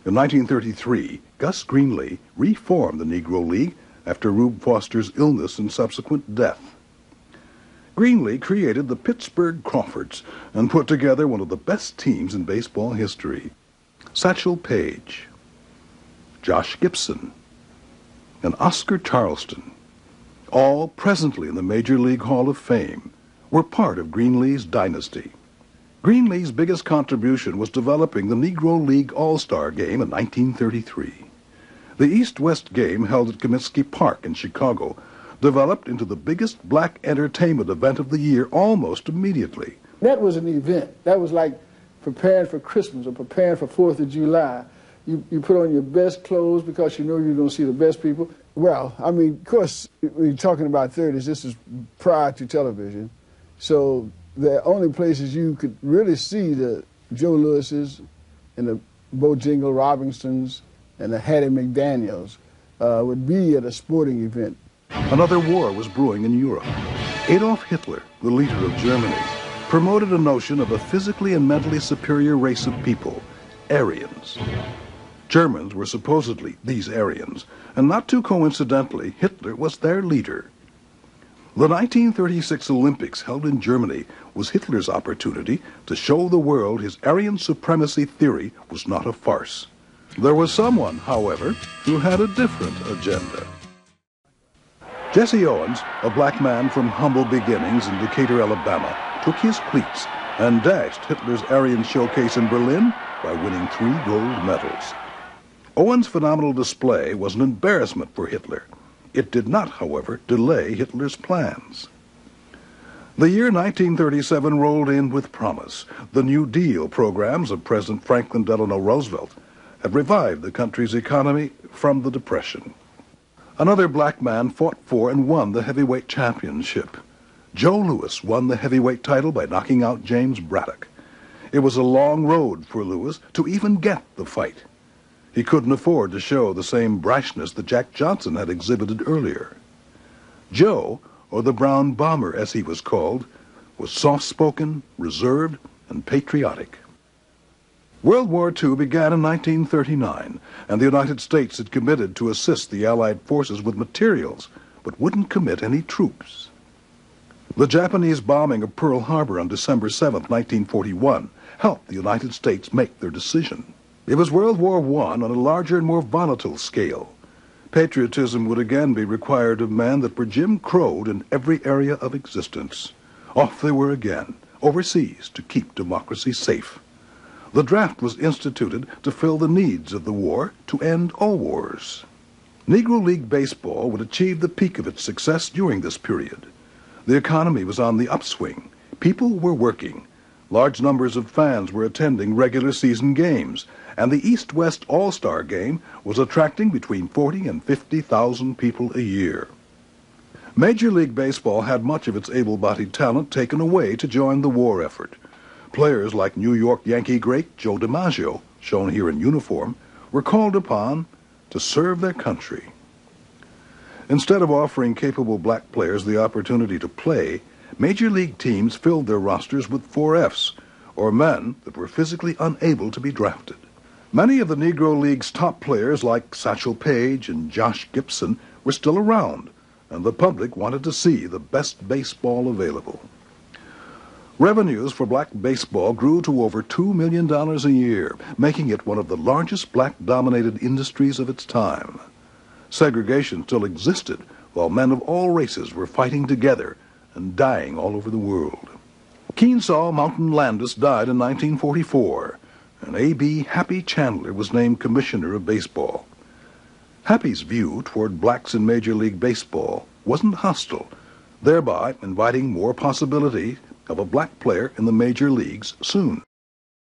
In 1933, Gus Greenlee reformed the Negro League after Rube Foster's illness and subsequent death. Greenlee created the Pittsburgh Crawfords and put together one of the best teams in baseball history. Satchel Paige, Josh Gibson, and Oscar Charleston, all presently in the Major League Hall of Fame, were part of Greenlee's dynasty. Greenlee's biggest contribution was developing the Negro League All-Star Game in 1933. The East-West game held at Comiskey Park in Chicago developed into the biggest black entertainment event of the year almost immediately. That was an event. That was like preparing for Christmas or preparing for 4th of July. You put on your best clothes because you know you're going to see the best people. Well, I mean, of course, when you're talking about 30s, this is prior to television. So the only places you could really see the Joe Lewises and the Bojangles Robinsons and the Hattie McDaniels would be at a sporting event. Another war was brewing in Europe. Adolf Hitler, the leader of Germany, promoted a notion of a physically and mentally superior race of people, Aryans. Germans were supposedly these Aryans, and not too coincidentally, Hitler was their leader. The 1936 Olympics held in Germany was Hitler's opportunity to show the world his Aryan supremacy theory was not a farce. There was someone, however, who had a different agenda. Jesse Owens, a black man from humble beginnings in Decatur, Alabama, took his cleats and dashed Hitler's Aryan showcase in Berlin by winning 3 gold medals. Owens' phenomenal display was an embarrassment for Hitler. It did not, however, delay Hitler's plans. The year 1937 rolled in with promise. The New Deal programs of President Franklin Delano Roosevelt had revived the country's economy from the Depression. Another black man fought for and won the heavyweight championship. Joe Louis won the heavyweight title by knocking out James Braddock. It was a long road for Louis to even get the fight. He couldn't afford to show the same brashness that Jack Johnson had exhibited earlier. Joe, or the Brown Bomber as he was called, was soft-spoken, reserved, and patriotic. World War II began in 1939, and the United States had committed to assist the Allied forces with materials, but wouldn't commit any troops. The Japanese bombing of Pearl Harbor on December 7, 1941, helped the United States make their decision. It was World War I on a larger and more volatile scale. Patriotism would again be required of men that were Jim Crowed in every area of existence. Off they were again, overseas, to keep democracy safe. The draft was instituted to fill the needs of the war, to end all wars. Negro League baseball would achieve the peak of its success during this period. The economy was on the upswing. People were working. Large numbers of fans were attending regular season games, and the East-West All-Star Game was attracting between 40 and 50,000 people a year. Major League Baseball had much of its able-bodied talent taken away to join the war effort. Players like New York Yankee great Joe DiMaggio, shown here in uniform, were called upon to serve their country. Instead of offering capable black players the opportunity to play, Major League teams filled their rosters with 4Fs, or men that were physically unable to be drafted. Many of the Negro League's top players like Satchel Paige and Josh Gibson were still around, and the public wanted to see the best baseball available. Revenues for black baseball grew to over $2 million a year, making it one of the largest black-dominated industries of its time. Segregation still existed, while men of all races were fighting together and dying all over the world. Keensaw Mountain Landis died in 1944, and A.B. Happy Chandler was named Commissioner of Baseball. Happy's view toward blacks in Major League Baseball wasn't hostile, thereby inviting more possibility of a black player in the major leagues soon.